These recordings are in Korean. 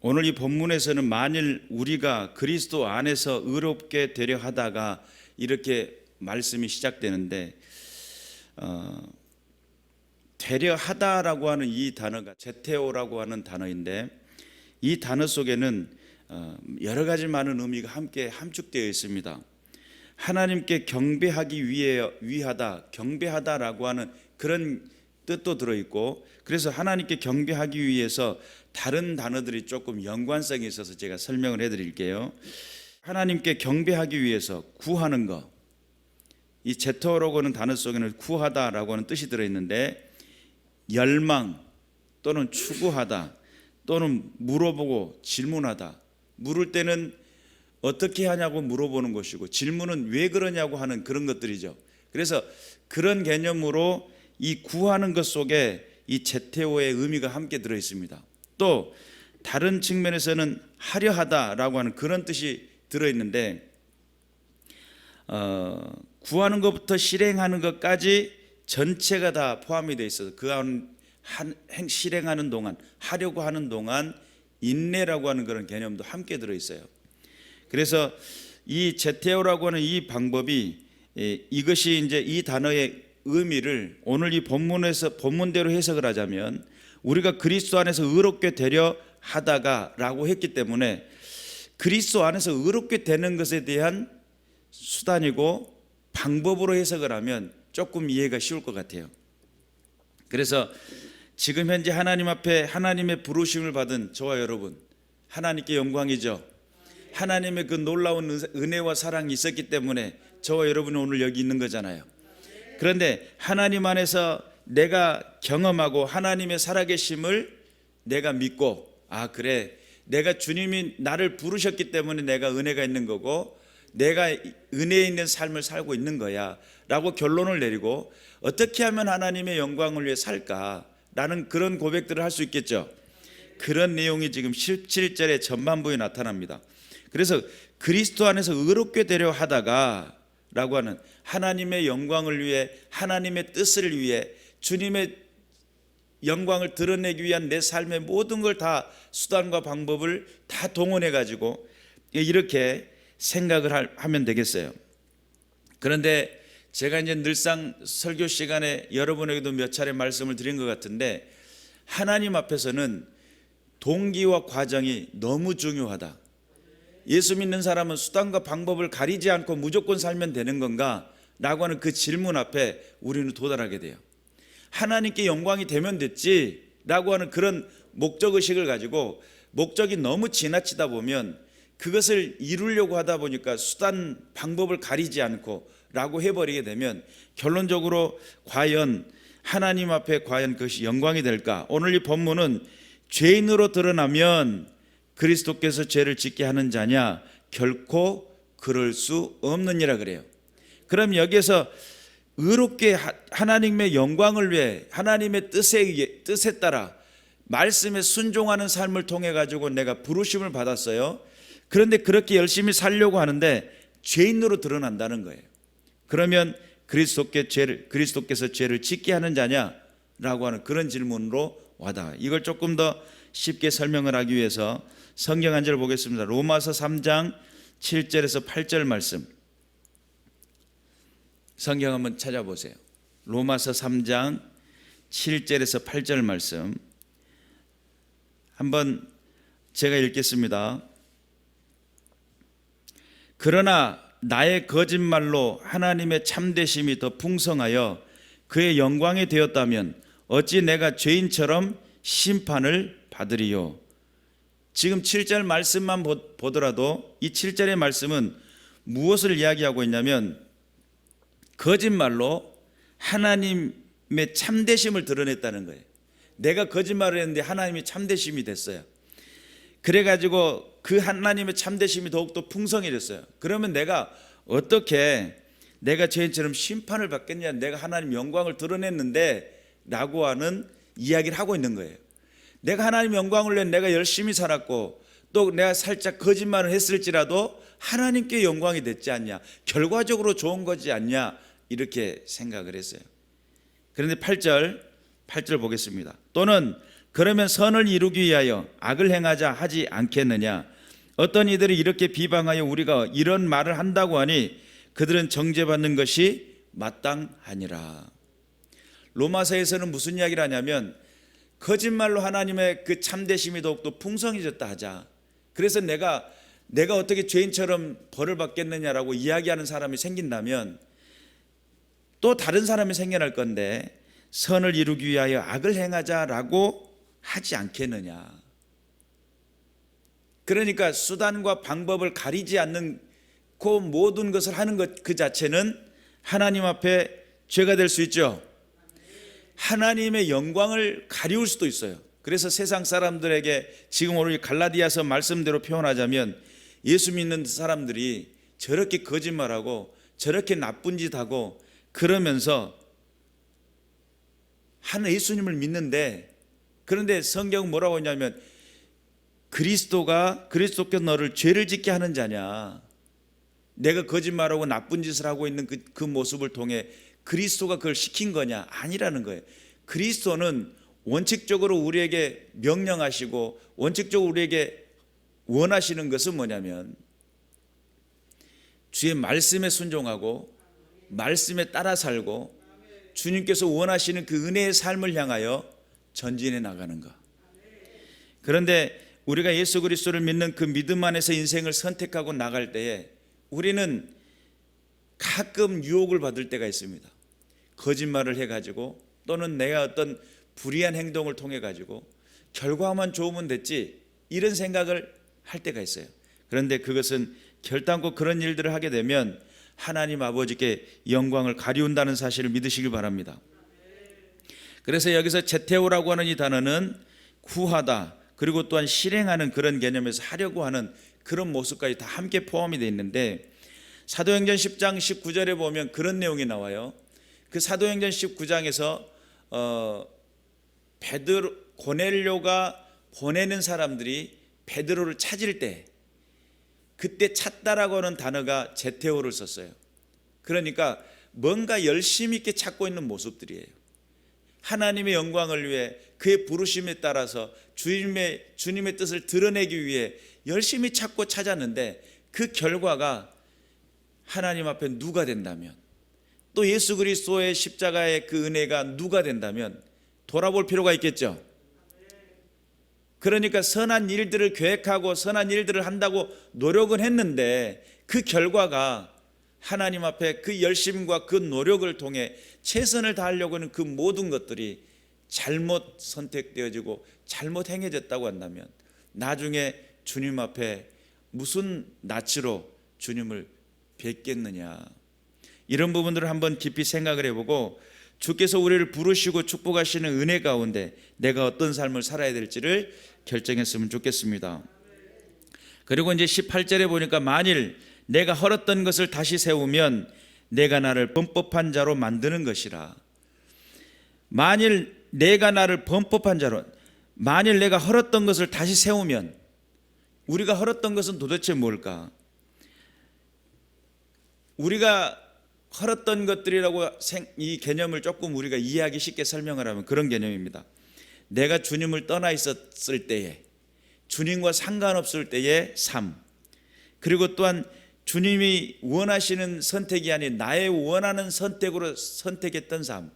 오늘 이 본문에서는 만일 우리가 그리스도 안에서 의롭게 되려 하다가 이렇게 말씀이 시작되는데 되려 하다라고 하는 이 단어가 제테오라고 하는 단어인데 이 단어 속에는 여러 가지 많은 의미가 함께 함축되어 있습니다. 하나님께 경배하기 위하다, 경배하다라고 하는 그런 뜻도 들어있고, 그래서 하나님께 경배하기 위해서 다른 단어들이 조금 연관성이 있어서 제가 설명을 해드릴게요. 하나님께 경배하기 위해서 구하는 것, 이 제토라고 하는 단어 속에는 구하다라고 하는 뜻이 들어있는데, 열망 또는 추구하다 또는 물어보고 질문하다, 물을 때는 어떻게 하냐고 물어보는 것이고 질문은 왜 그러냐고 하는 그런 것들이죠. 그래서 그런 개념으로 이 구하는 것 속에 이 제테오의 의미가 함께 들어 있습니다. 또 다른 측면에서는 하려 하다라고 하는 그런 뜻이 들어 있는데 구하는 것부터 실행하는 것까지 전체가 다 포함이 되어 있어서 그 실행하는 동안, 하려고 하는 동안 인내라고 하는 그런 개념도 함께 들어 있어요. 그래서 이 제테오라고 하는 이 방법이, 이것이 이제 이 단어의 의미를 오늘 이 본문대로 해석을 하자면 우리가 그리스도 안에서 의롭게 되려 하다가라고 했기 때문에 그리스도 안에서 의롭게 되는 것에 대한 수단이고 방법으로 해석을 하면 조금 이해가 쉬울 것 같아요. 그래서 지금 현재 하나님 앞에 하나님의 부르심을 받은 저와 여러분, 하나님께 영광이죠. 하나님의 그 놀라운 은혜와 사랑이 있었기 때문에 저와 여러분이 오늘 여기 있는 거잖아요. 그런데 하나님 안에서 내가 경험하고 하나님의 살아계심을 내가 믿고, 그래, 내가 주님이 나를 부르셨기 때문에 내가 은혜가 있는 거고 내가 은혜에 있는 삶을 살고 있는 거야 라고 결론을 내리고 어떻게 하면 하나님의 영광을 위해 살까라는 그런 고백들을 할 수 있겠죠. 그런 내용이 지금 17절의 전반부에 나타납니다. 그래서 그리스도 안에서 의롭게 되려 하다가 라고 하는 하나님의 영광을 위해, 하나님의 뜻을 위해, 주님의 영광을 드러내기 위한 내 삶의 모든 걸 다 수단과 방법을 다 동원해 가지고 이렇게 생각을 하면 되겠어요. 그런데 제가 이제 늘상 설교 시간에 여러분에게도 몇 차례 말씀을 드린 것 같은데 하나님 앞에서는 동기와 과정이 너무 중요하다. 예수 믿는 사람은 수단과 방법을 가리지 않고 무조건 살면 되는 건가? 라고 하는 그 질문 앞에 우리는 도달하게 돼요. 하나님께 영광이 되면 됐지 라고 하는 그런 목적의식을 가지고 목적이 너무 지나치다 보면 그것을 이루려고 하다 보니까 수단 방법을 가리지 않고 라고 해버리게 되면 결론적으로 과연 하나님 앞에 과연 그것이 영광이 될까? 오늘 이 본문은 죄인으로 드러나면 그리스도께서 죄를 짓게 하는 자냐? 결코 그럴 수 없느니라 그래요. 그럼 여기에서 의롭게 하나님의 영광을 위해 하나님의 뜻에 따라 말씀에 순종하는 삶을 통해 가지고 내가 부르심을 받았어요. 그런데 그렇게 열심히 살려고 하는데 죄인으로 드러난다는 거예요. 그러면 그리스도께서 죄를 짓게 하는 자냐라고 하는 그런 질문으로 와닿아요. 이걸 조금 더 쉽게 설명을 하기 위해서 성경 한 절 보겠습니다. 로마서 3장 7절에서 8절 말씀, 성경 한번 찾아보세요. 로마서 3장 7절에서 8절 말씀 한번 제가 읽겠습니다. 그러나 나의 거짓말로 하나님의 참되심이 더 풍성하여 그의 영광이 되었다면 어찌 내가 죄인처럼 심판을 받으리요. 지금 7절 말씀만 보더라도 이 7절의 말씀은 무엇을 이야기하고 있냐면 거짓말로 하나님의 참되심을 드러냈다는 거예요. 내가 거짓말을 했는데 하나님이 참되심이 됐어요. 그래가지고 그 하나님의 참되심이 더욱더 풍성해졌어요. 그러면 내가 어떻게 내가 죄인처럼 심판을 받겠냐, 내가 하나님 영광을 드러냈는데 라고 하는 이야기를 하고 있는 거예요. 내가 하나님 영광을 위해 내가 열심히 살았고 또 내가 살짝 거짓말을 했을지라도 하나님께 영광이 됐지 않냐, 결과적으로 좋은 거지 않냐, 이렇게 생각을 했어요. 그런데 8절 보겠습니다. 또는 그러면 선을 이루기 위하여 악을 행하자 하지 않겠느냐? 어떤 이들이 이렇게 비방하여 우리가 이런 말을 한다고 하니 그들은 정죄받는 것이 마땅하니라. 로마서에서는 무슨 이야기를 하냐면 거짓말로 하나님의 그 참되심이 더욱더 풍성해졌다 하자. 그래서 내가 어떻게 죄인처럼 벌을 받겠느냐라고 이야기하는 사람이 생긴다면 또 다른 사람이 생겨날 건데 선을 이루기 위하여 악을 행하자라고 하지 않겠느냐. 그러니까 수단과 방법을 가리지 않는 그 모든 것을 하는 것 그 자체는 하나님 앞에 죄가 될 수 있죠. 하나님의 영광을 가리울 수도 있어요. 그래서 세상 사람들에게 지금 오늘 갈라디아서 말씀대로 표현하자면 예수 믿는 사람들이 저렇게 거짓말하고 저렇게 나쁜 짓하고 그러면서 한 예수님을 믿는데, 그런데 성경은 뭐라고 하냐면 그리스도께서 너를 죄를 짓게 하는 자냐, 내가 거짓말하고 나쁜 짓을 하고 있는 그 모습을 통해 그리스도가 그걸 시킨 거냐? 아니라는 거예요. 그리스도는 원칙적으로 우리에게 명령하시고 원칙적으로 우리에게 원하시는 것은 뭐냐면 주의 말씀에 순종하고 말씀에 따라 살고 주님께서 원하시는 그 은혜의 삶을 향하여 전진해 나가는 것. 그런데 우리가 예수 그리스도를 믿는 그 믿음 안에서 인생을 선택하고 나갈 때에 우리는 가끔 유혹을 받을 때가 있습니다. 거짓말을 해가지고 또는 내가 어떤 불의한 행동을 통해 가지고 결과만 좋으면 됐지 이런 생각을 할 때가 있어요. 그런데 그것은 결단코 그런 일들을 하게 되면 하나님 아버지께 영광을 가리운다는 사실을 믿으시길 바랍니다. 그래서 여기서 제테오라고 하는 이 단어는 구하다 그리고 또한 실행하는 그런 개념에서 하려고 하는 그런 모습까지 다 함께 포함이 되어 있는데 사도행전 10장 19절에 보면 그런 내용이 나와요. 그 사도행전 19장에서 고넬료가 보내는 사람들이 베드로를 찾을 때 그때 찾다라고 하는 단어가 제테오를 썼어요. 그러니까 뭔가 열심히 있게 찾고 있는 모습들이에요. 하나님의 영광을 위해 그의 부르심에 따라서 주님의 뜻을 드러내기 위해 열심히 찾고 찾았는데 그 결과가 하나님 앞에 누가 된다면 또 예수 그리스도의 십자가의 그 은혜가 누가 된다면 돌아볼 필요가 있겠죠. 그러니까 선한 일들을 계획하고 선한 일들을 한다고 노력은 했는데 그 결과가 하나님 앞에 그 열심과 그 노력을 통해 최선을 다하려고 하는 그 모든 것들이 잘못 선택되어지고 잘못 행해졌다고 한다면 나중에 주님 앞에 무슨 낯으로 주님을 뵙겠느냐. 이런 부분들을 한번 깊이 생각을 해보고 주께서 우리를 부르시고 축복하시는 은혜 가운데 내가 어떤 삶을 살아야 될지를 결정했으면 좋겠습니다. 그리고 이제 18절에 보니까 만일 내가 헐었던 것을 다시 세우면 내가 나를 범법한 자로 만드는 것이라. 만일 내가 나를 범법한 자로, 만일 내가 헐었던 것을 다시 세우면, 우리가 헐었던 것은 도대체 뭘까? 우리가 헐었던 것들이라고 이 개념을 조금 우리가 이해하기 쉽게 설명을 하면 그런 개념입니다. 내가 주님을 떠나 있었을 때에, 주님과 상관없을 때의 삶, 그리고 또한 주님이 원하시는 선택이 아닌 나의 원하는 선택으로 선택했던 삶,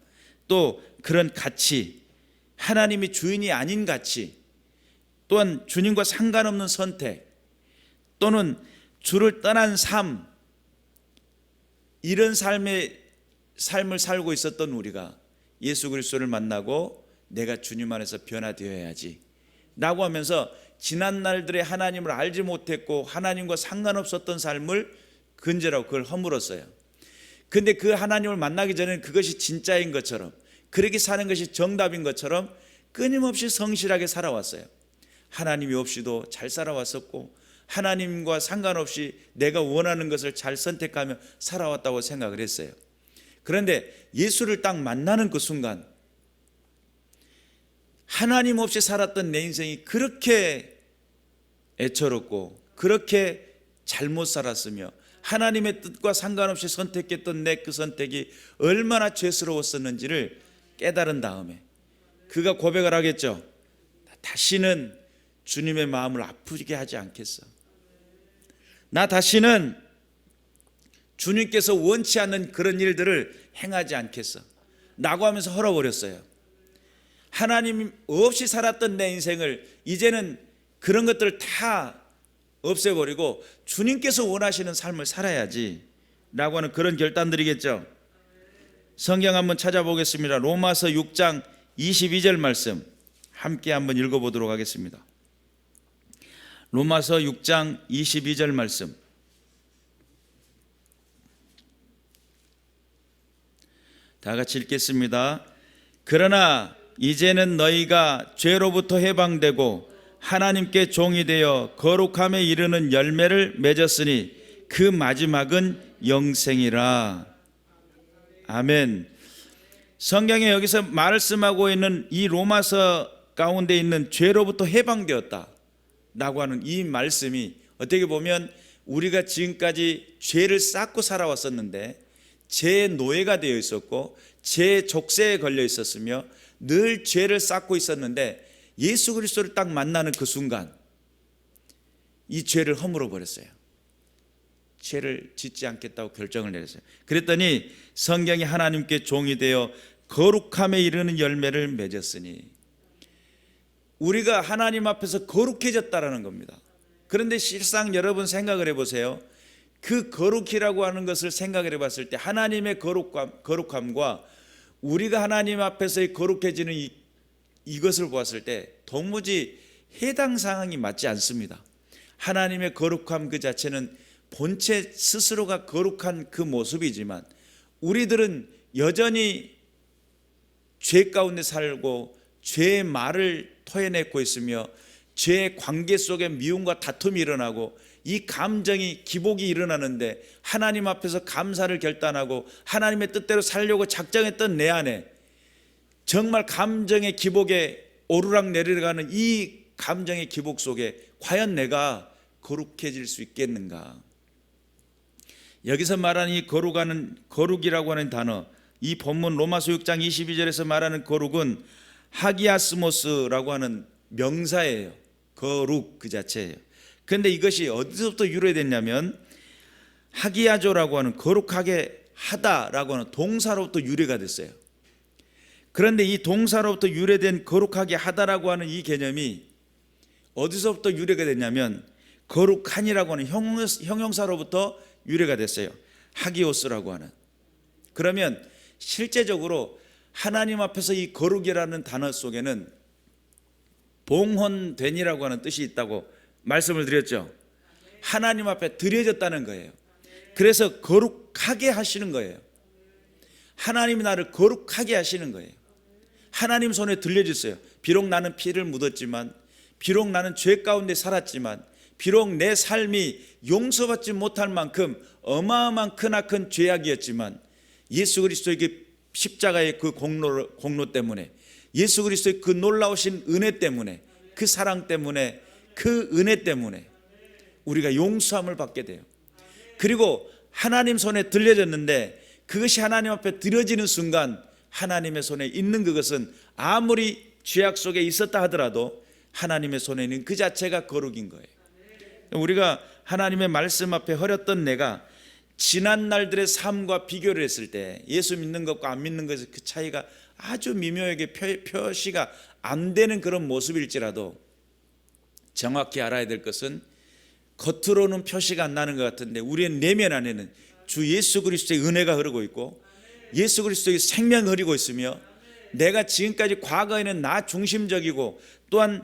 또 그런 가치, 하나님이 주인이 아닌 가치, 또한 주님과 상관없는 선택, 또는 주를 떠난 삶, 이런 삶을 살고 있었던 우리가 예수 그리스도를 만나고 내가 주님 안에서 변화되어야지 라고 하면서 지난 날들에 하나님을 알지 못했고 하나님과 상관없었던 삶을 근절하고 그걸 허물었어요. 근데 그 하나님을 만나기 전에는 그것이 진짜인 것처럼, 그렇게 사는 것이 정답인 것처럼 끊임없이 성실하게 살아왔어요. 하나님이 없이도 잘 살아왔었고 하나님과 상관없이 내가 원하는 것을 잘 선택하며 살아왔다고 생각을 했어요. 그런데 예수를 딱 만나는 그 순간 하나님 없이 살았던 내 인생이 그렇게 애처롭고 그렇게 잘못 살았으며 하나님의 뜻과 상관없이 선택했던 내 그 선택이 얼마나 죄스러웠었는지를 깨달은 다음에 그가 고백을 하겠죠. 다시는 주님의 마음을 아프게 하지 않겠어. 나 다시는 주님께서 원치 않는 그런 일들을 행하지 않겠어 라고 하면서 헐어버렸어요. 하나님 없이 살았던 내 인생을 이제는 그런 것들을 다 없애버리고 주님께서 원하시는 삶을 살아야지 라고 하는 그런 결단들이겠죠. 성경 한번 찾아보겠습니다. 로마서 6장 22절 말씀 함께 한번 읽어보도록 하겠습니다. 로마서 6장 22절 말씀, 다 같이 읽겠습니다. 그러나 이제는 너희가 죄로부터 해방되고 하나님께 종이 되어 거룩함에 이르는 열매를 맺었으니 그 마지막은 영생이라. 아멘. 성경에 여기서 말씀하고 있는 이 로마서 가운데 있는 죄로부터 해방되었다 라고 하는 이 말씀이 어떻게 보면 우리가 지금까지 죄를 쌓고 살아왔었는데 죄의 노예가 되어 있었고 죄의 족쇄에 걸려 있었으며 늘 죄를 쌓고 있었는데 예수 그리스도를 딱 만나는 그 순간 이 죄를 허물어 버렸어요. 죄를 짓지 않겠다고 결정을 내렸어요. 그랬더니 성경이 하나님께 종이 되어 거룩함에 이르는 열매를 맺었으니, 우리가 하나님 앞에서 거룩해졌다라는 겁니다. 그런데 실상 여러분 생각을 해보세요. 그 거룩이라고 하는 것을 생각을 해봤을 때 하나님의 거룩함과 우리가 하나님 앞에서의 거룩해지는 이것을 보았을 때 도무지 해당 상황이 맞지 않습니다. 하나님의 거룩함 그 자체는 본체 스스로가 거룩한 그 모습이지만 우리들은 여전히 죄 가운데 살고 죄의 말을 토해내고 있으며 죄의 관계 속에 미움과 다툼이 일어나고 이 감정이 기복이 일어나는데 하나님 앞에서 감사를 결단하고 하나님의 뜻대로 살려고 작정했던 내 안에 정말 감정의 기복에 오르락 내리락하는 이 감정의 기복 속에 과연 내가 거룩해질 수 있겠는가? 여기서 말하는 이 거룩이라고 하는 단어, 이 본문 로마서 6장 22절에서 말하는 거룩은 하기아스모스라고 하는 명사예요. 거룩 그 자체예요. 그런데 이것이 어디서부터 유래됐냐면 하기야조라고 하는 거룩하게 하다라고 하는 동사로부터 유래가 됐어요. 그런데 이 동사로부터 유래된 거룩하게 하다라고 하는 이 개념이 어디서부터 유래가 됐냐면 거룩한이라고 하는 형용사로부터 유래가 됐어요. 하기오스라고 하는. 그러면 실제적으로 하나님 앞에서 이 거룩이라는 단어 속에는 봉헌된이라고 하는 뜻이 있다고 말씀을 드렸죠. 하나님 앞에 드려졌다는 거예요. 그래서 거룩하게 하시는 거예요. 하나님이 나를 거룩하게 하시는 거예요. 하나님 손에 들려주세요. 비록 나는 피를 묻었지만, 비록 나는 죄 가운데 살았지만, 비록 내 삶이 용서받지 못할 만큼 어마어마한 크나큰 죄악이었지만 예수 그리스도의 그 십자가의 그 공로 때문에, 예수 그리스도의 그 놀라우신 은혜 때문에, 그 사랑 때문에, 그 은혜 때문에 우리가 용서함을 받게 돼요. 그리고 하나님 손에 들려졌는데 그것이 하나님 앞에 드려지는 순간 하나님의 손에 있는 그것은 아무리 죄악 속에 있었다 하더라도 하나님의 손에 있는 그 자체가 거룩인 거예요. 우리가 하나님의 말씀 앞에 허렸던 내가 지난 날들의 삶과 비교를 했을 때 예수 믿는 것과 안 믿는 것의 그 차이가 아주 미묘하게 표시가 안 되는 그런 모습일지라도 정확히 알아야 될 것은 겉으로는 표시가 안 나는 것 같은데 우리의 내면 안에는 주 예수 그리스도의 은혜가 흐르고 있고 예수 그리스도의 생명이 흐르고 있으며 내가 지금까지 과거에는 나 중심적이고 또한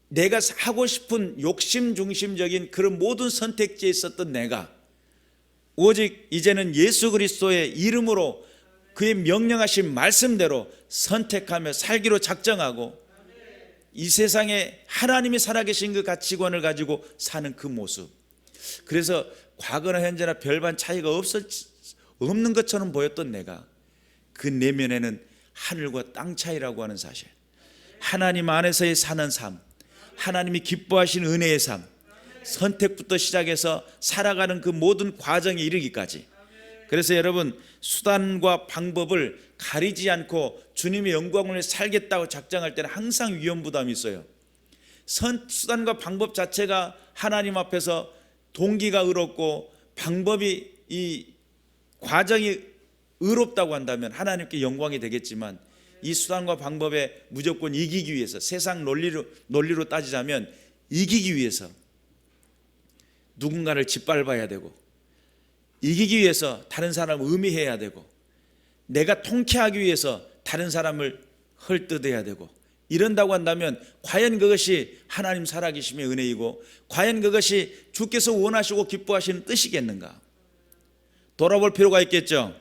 내가 하고 싶은 욕심 중심적인 그런 모든 선택지에 있었던 내가 오직 이제는 예수 그리스도의 이름으로 그의 명령하신 말씀대로 선택하며 살기로 작정하고 이 세상에 하나님이 살아계신 그 가치관을 가지고 사는 그 모습. 그래서 과거나 현재나 별반 차이가 없는 것처럼 보였던 내가 그 내면에는 하늘과 땅 차이라고 하는 사실, 하나님 안에서의 사는 삶, 하나님이 기뻐하시는 은혜의 삶, 선택부터 시작해서 살아가는 그 모든 과정에 이르기까지 그래서 여러분, 수단과 방법을 가리지 않고 주님의 영광을 위해 살겠다고 작정할 때는 항상 위험 부담이 있어요. 수단과 방법 자체가 하나님 앞에서 동기가 의롭고 방법이, 이 과정이 의롭다고 한다면 하나님께 영광이 되겠지만, 이 수단과 방법에 무조건 이기기 위해서, 세상 논리로 따지자면 이기기 위해서 누군가를 짓밟아야 되고, 이기기 위해서 다른 사람을 음해해야 되고, 내가 통쾌하기 위해서 다른 사람을 헐뜯어야 되고, 이런다고 한다면 과연 그것이 하나님 살아계심의 은혜이고, 과연 그것이 주께서 원하시고 기뻐하시는 뜻이겠는가? 돌아볼 필요가 있겠죠.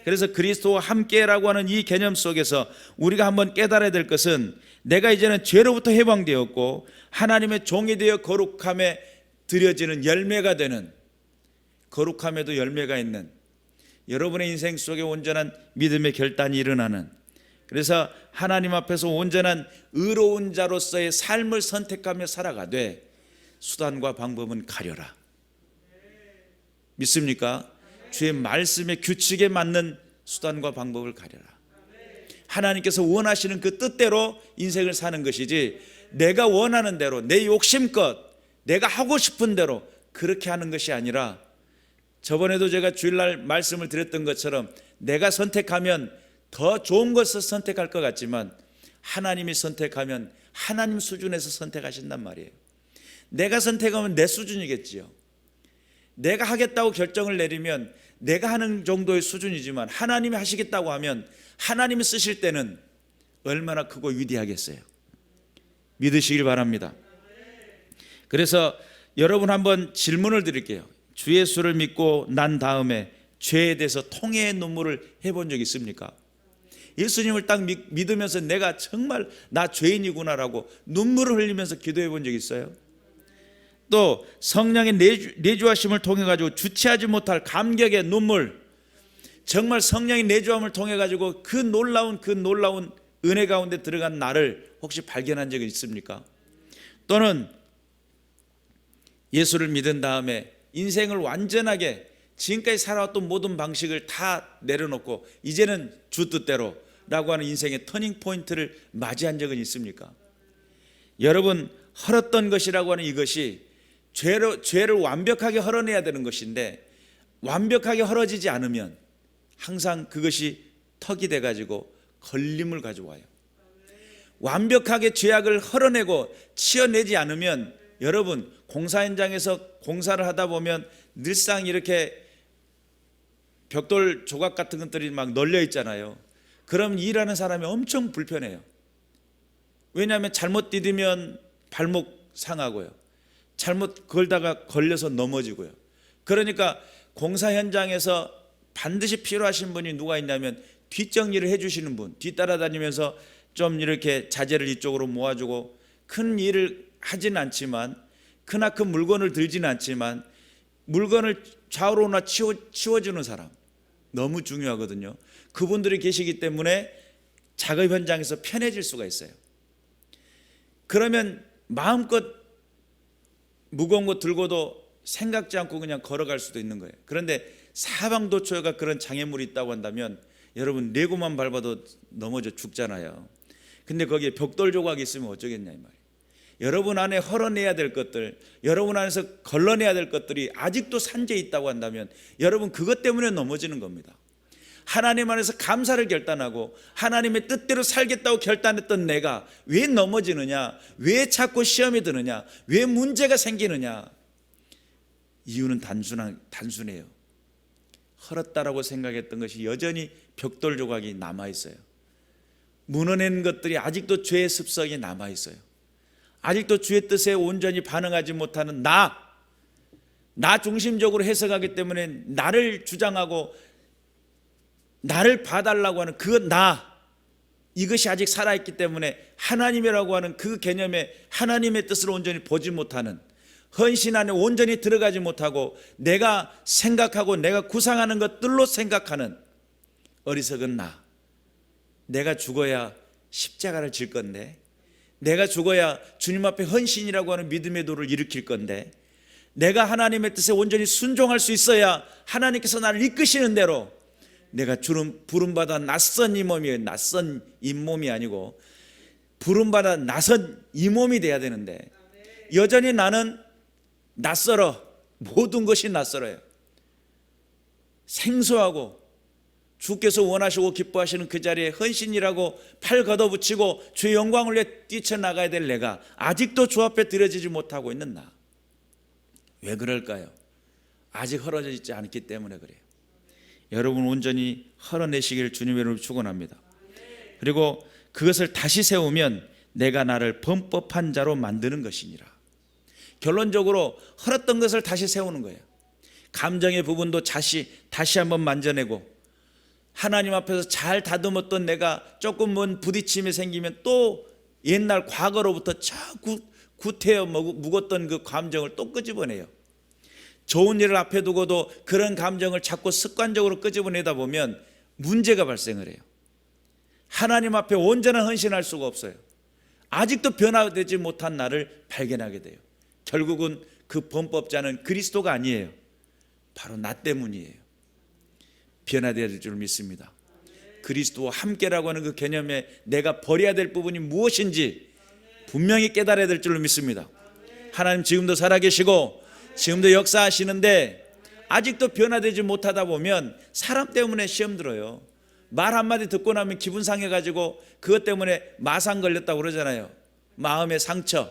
그래서 그리스도와 함께라고 하는 이 개념 속에서 우리가 한번 깨달아야 될 것은, 내가 이제는 죄로부터 해방되었고 하나님의 종이 되어 거룩함에 드려지는 열매가 되는, 거룩함에도 열매가 있는 여러분의 인생 속에 온전한 믿음의 결단이 일어나는, 그래서 하나님 앞에서 온전한 의로운 자로서의 삶을 선택하며 살아가되 수단과 방법은 가려라. 믿습니까? 주의 말씀의 규칙에 맞는 수단과 방법을 가려라. 하나님께서 원하시는 그 뜻대로 인생을 사는 것이지, 내가 원하는 대로, 내 욕심껏, 내가 하고 싶은 대로 그렇게 하는 것이 아니라, 저번에도 제가 주일날 말씀을 드렸던 것처럼 내가 선택하면 더 좋은 것을 선택할 것 같지만, 하나님이 선택하면 하나님 수준에서 선택하신단 말이에요. 내가 선택하면 내 수준이겠지요. 내가 하겠다고 결정을 내리면 내가 하는 정도의 수준이지만, 하나님이 하시겠다고 하면 하나님이 쓰실 때는 얼마나 크고 위대하겠어요. 믿으시길 바랍니다. 그래서 여러분, 한번 질문을 드릴게요. 주 예수를 믿고 난 다음에 죄에 대해서 통회의 눈물을 해본 적 있습니까? 예수님을 딱 믿으면서 내가 정말 나 죄인이구나라고 눈물을 흘리면서 기도해 본 적 있어요? 또 성령의 내주하심을 통해 가지고 주체하지 못할 감격의 눈물, 정말 성령의 내주함을 통해 가지고 그 놀라운 은혜 가운데 들어간 나를 혹시 발견한 적이 있습니까? 또는 예수를 믿은 다음에 인생을 완전하게 지금까지 살아왔던 모든 방식을 다 내려놓고 이제는 주 뜻대로 라고 하는 인생의 터닝 포인트를 맞이한 적은 있습니까? 여러분, 헐었던 것이라고 하는 이것이 죄를 완벽하게 헐어내야 되는 것인데, 완벽하게 헐어지지 않으면 항상 그것이 턱이 돼가지고 걸림을 가져와요. 완벽하게 죄악을 헐어내고 치워내지 않으면, 여러분, 공사 현장에서 공사를 하다 보면 늘상 이렇게 벽돌 조각 같은 것들이 막 널려 있잖아요. 그럼 일하는 사람이 엄청 불편해요. 왜냐하면 잘못 디디면 발목 상하고요, 잘못 걸다가 걸려서 넘어지고요. 그러니까 공사 현장에서 반드시 필요하신 분이 누가 있냐면, 뒷정리를 해주시는 분, 뒤따라다니면서 좀 이렇게 자재를 이쪽으로 모아주고, 큰 일을 하진 않지만, 크나큰 물건을 들지는 않지만 물건을 좌우로나 치워주는 사람, 너무 중요하거든요. 그분들이 계시기 때문에 작업 현장에서 편해질 수가 있어요. 그러면 마음껏 무거운 거 들고도 생각지 않고 그냥 걸어갈 수도 있는 거예요. 그런데 사방도처가 그런 장애물이 있다고 한다면, 여러분, 레고만 밟아도 넘어져 죽잖아요. 근데 거기에 벽돌 조각이 있으면 어쩌겠냐 이 말이에요. 여러분 안에 헐어내야 될 것들, 여러분 안에서 걸러내야 될 것들이 아직도 산재해 있다고 한다면, 여러분 그것 때문에 넘어지는 겁니다. 하나님 안에서 감사를 결단하고 하나님의 뜻대로 살겠다고 결단했던 내가 왜 넘어지느냐, 왜 자꾸 시험이 드느냐, 왜 문제가 생기느냐? 이유는 단순해요. 헐었다라고 생각했던 것이 여전히 벽돌 조각이 남아있어요. 무너낸 것들이 아직도 죄의 습성이 남아있어요. 아직도 주의 뜻에 온전히 반응하지 못하는 나 중심적으로 해석하기 때문에 나를 주장하고 나를 봐달라고 하는 이것이 아직 살아있기 때문에 하나님이라고 하는 그 개념에 하나님의 뜻을 온전히 보지 못하는, 헌신 안에 온전히 들어가지 못하고 내가 생각하고 내가 구상하는 것들로 생각하는 어리석은 내가 죽어야 십자가를 질 건데, 내가 죽어야 주님 앞에 헌신이라고 하는 믿음의 도를 일으킬 건데, 내가 하나님의 뜻에 온전히 순종할 수 있어야 하나님께서 나를 이끄시는 대로 내가 부름받아 낯선 이 몸이에요. 낯선 잇몸이 아니고 부름받아 나선 이 몸이 돼야 되는데 여전히 나는 낯설어. 모든 것이 낯설어요. 생소하고 주께서 원하시고 기뻐하시는 그 자리에 헌신이라고 팔 걷어붙이고 주의 영광을 위해 뛰쳐나가야 될 내가 아직도 주 앞에 드려지지 못하고 있는 나. 왜 그럴까요? 아직 헐어져 있지 않기 때문에 그래요. 여러분 온전히 헐어내시기를 주님의 이름으로 축원합니다. 그리고 그것을 다시 세우면 내가 나를 범법한 자로 만드는 것이니라. 결론적으로 헐었던 것을 다시 세우는 거예요. 감정의 부분도 다시 한번 만져내고 하나님 앞에서 잘 다듬었던 내가 조금은 부딪힘이 생기면 또 옛날 과거로부터 자꾸 구태여 묵었던 그 감정을 또 끄집어내요. 좋은 일을 앞에 두고도 그런 감정을 자꾸 습관적으로 끄집어내다 보면 문제가 발생을 해요. 하나님 앞에 온전한 헌신할 수가 없어요. 아직도 변화되지 못한 나를 발견하게 돼요. 결국은 그 범법자는 그리스도가 아니에요. 바로 나 때문이에요. 변화되어야 될 줄 믿습니다. 그리스도와 함께라고 하는 그 개념에 내가 버려야 될 부분이 무엇인지 분명히 깨달아야 될 줄로 믿습니다. 하나님 지금도 살아계시고 지금도 역사하시는데 아직도 변화되지 못하다 보면 사람 때문에 시험 들어요. 말 한마디 듣고 나면 기분 상해가지고 그것 때문에 마상 걸렸다고 그러잖아요. 마음의 상처.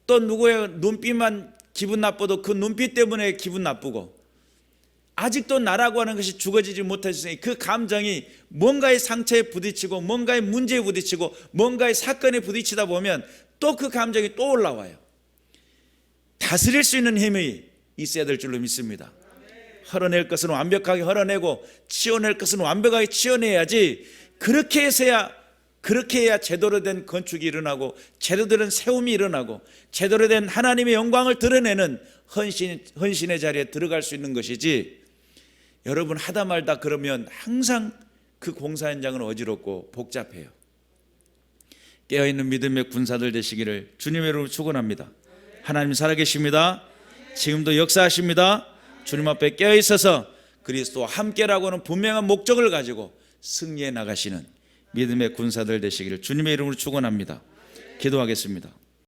또 누구의 눈빛만 기분 나빠도 그 눈빛 때문에 기분 나쁘고 아직도 나라고 하는 것이 죽어지지 못했으니 그 감정이 뭔가의 상처에 부딪히고 뭔가의 문제에 부딪히고 뭔가의 사건에 부딪히다 보면 또 그 감정이 또 올라와요. 다스릴 수 있는 힘이 있어야 될 줄로 믿습니다. 헐어낼 것은 완벽하게 헐어내고 치워낼 것은 완벽하게 치워내야지. 그렇게 해야 제대로 된 건축이 일어나고 제대로 된 세움이 일어나고 제대로 된 하나님의 영광을 드러내는 헌신의 자리에 들어갈 수 있는 것이지. 여러분 하다 말다 그러면 항상 그 공사 현장은 어지럽고 복잡해요. 깨어있는 믿음의 군사들 되시기를 주님의 이름으로 축원합니다. 하나님 살아계십니다. 지금도 역사하십니다. 주님 앞에 깨어있어서 그리스도와 함께라고 하는 분명한 목적을 가지고 승리해 나가시는 믿음의 군사들 되시기를 주님의 이름으로 축원합니다. 기도하겠습니다.